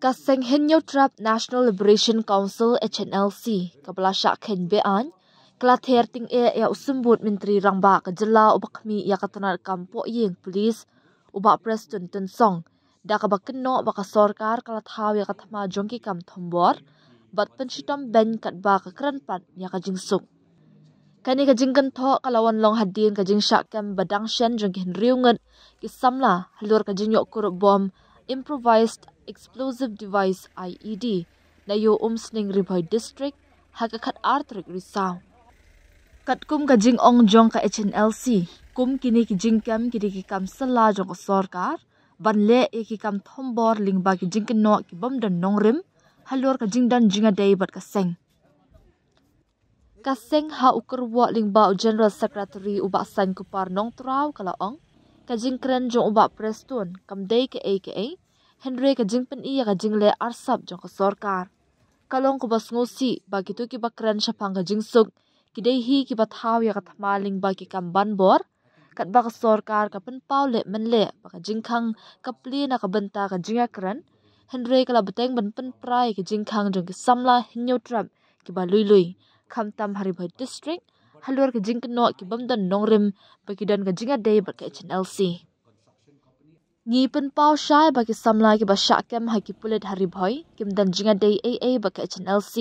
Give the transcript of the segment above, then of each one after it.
Kaseng Henyo Trap National Liberation Council HNLC kabla syak ken bean klather ting ya usumbut menteri rangba kajela ubakmi ya katanar kampo yeng polis ubak preston tensong da kabakno baka sarkar kalathaw ya kathma jongki kam thombor bat penshitom ben katba ka kranpat ya kajingsuk kani kajingkan tho kalawan long hadin kajing syak kam badang shen jongki henriunget ki samla halur kajing yok kur bom improvised explosive device IED na yo umsning Ribhoy district hakakat artrik risaw kat kum kajing ong jong ka HNLC kum kini kijing kam kidi ki kam sala jong ka sarkar banle e ki kam thombor lingba ki jing no ki bom dan nongrim halur kajing dan jinga dei bat kaseng ha ukurwa lingba general secretary uba san kupar nong traw kala ong kajing kren jong uba preston kam dei ke aka Henry kajing pen iya kajing le arsap jong ka sarkar kalong ko bas ngosi bagi tu ki bakran syapang kajing suk kidai hi ki bathaw ya kathmaling bagi kam banbor kat ba ka sarkar ka pen paule menle baka jingkhang kapli na ka benta ka jinga kran Henry kala beteng ban pen prai ki jingkhang jong ki samla hinyo trap ki ba lui khamtam Haribhoi district halur ki jingkno ki bamdan nongrim bagi dan ka jinga dei ba ka HNLC ngi pen pau shai bagi samla ki ba syakem haki pulit Haribhoi kim dan jinga dei AA ba ka HNLC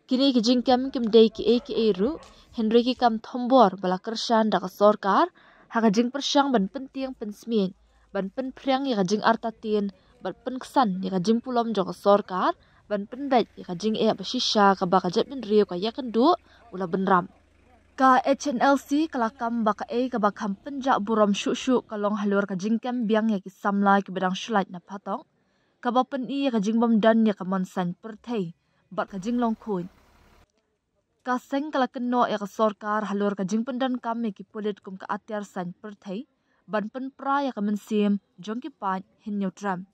kini ki jingkem kim dei ki aka ru Henry ki kam thombor bala kershan da ka sarkar haka jing persyang ban pentiang pensmien ban pen priang ya ka jing artatin ban pen ksan ya ka jing pulom jong ka sarkar ban pen bet ya ka jing ba shisha ka ba ka jet ben rio ka yakan du ula benram ka HNLC kalakam baka ka bakam penja buram shu kalong halur ka jingkem biang ya ki samla ki bedang shulait na patong ka ba pen i ka jingbom dan ya ka monsan perthei bat ka jinglong khoi ka seng kala keno ya ka sarkar halur ka jingpen dan kam ya ki polit kum ka atyar san perthei ban pen pra ya ka mensim jongki pat hinyo tram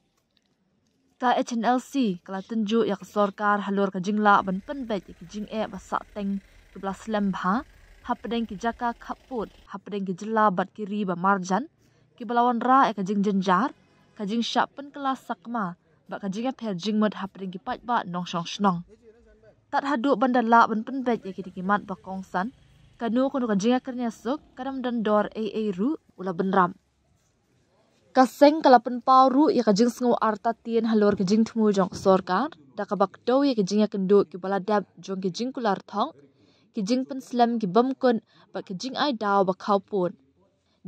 ka HNLC kala tunju ya ka sarkar halur ka jingla ban pen bet ya ki jing basa teng ki bla slam bha hapdeng ki jaka khaput hapdeng ki jela bat ki ri ba marjan ki balawan ra ka jing jenjar ka jing syak pen kelas sakma ba ka jing pher jingmut hapdeng ki pat ba nong shong snong tat hadu bandala ban pen bet ya ki mat ba kongsan kanu kono ka jinga kernya suk kadam dan dor AA ru ula benram kaseng kala pen pau ru ya ka jing sngo arta tien halor ka jing thmu jong sarkar da ka bak do ya ki jinga kendu ki bala dab jong ki jing kular thong ki jing pen slam ki bam kun ba ki jing ai daw ba khau pun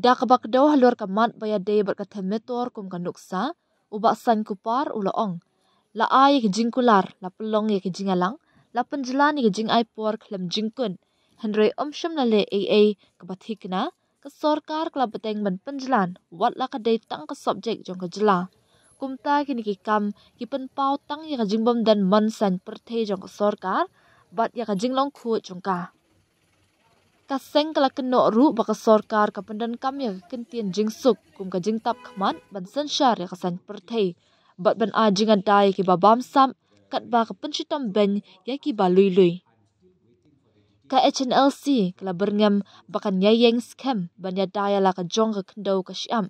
da ka bak do halor ka mat ba ya de ba ka themetor kum ka nuksa uba san kupar ula ong la ai ki jing kular la pelong ya ki jing alang la penjelan ki jing ai por khlem jing kun Henry omsham na le AA ka bathikna ka sarkar kala beteng ban penjelan wat la ka dei tang ka subject jong ka jela kumta kini ki kam ki pen pau tang ya ka jingbom dan man san perthe jong ka sarkar bat ya ka jinglong khu jongka ka seng kala keno ru ba ka sarkar ka pendan kam ya kentien jingsuk kum ka jingtap khman ban san shar ya ka san perthe bat ban a jinga dai ki babam sam kat ba ka penshitom ben ya ki ba lui ka HNLC kala berngam bakan yayeng scam ban ya daya la ka jong ka kendo ka syam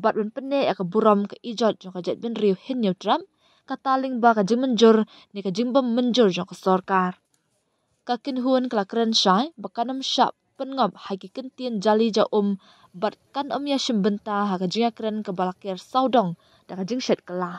bat ban penne ya ka buram ka ijot jong ka jet ben riu hinyo tram ka taling ba ka jing menjur ni ka jingbom menjur jong ka sarkar ka kinhuan kala kren shai bakanam syap pengop hagi kentien jali ja bat kan ya shimbenta ha ka jinga kren ka balakir saudong da ka jing shet kala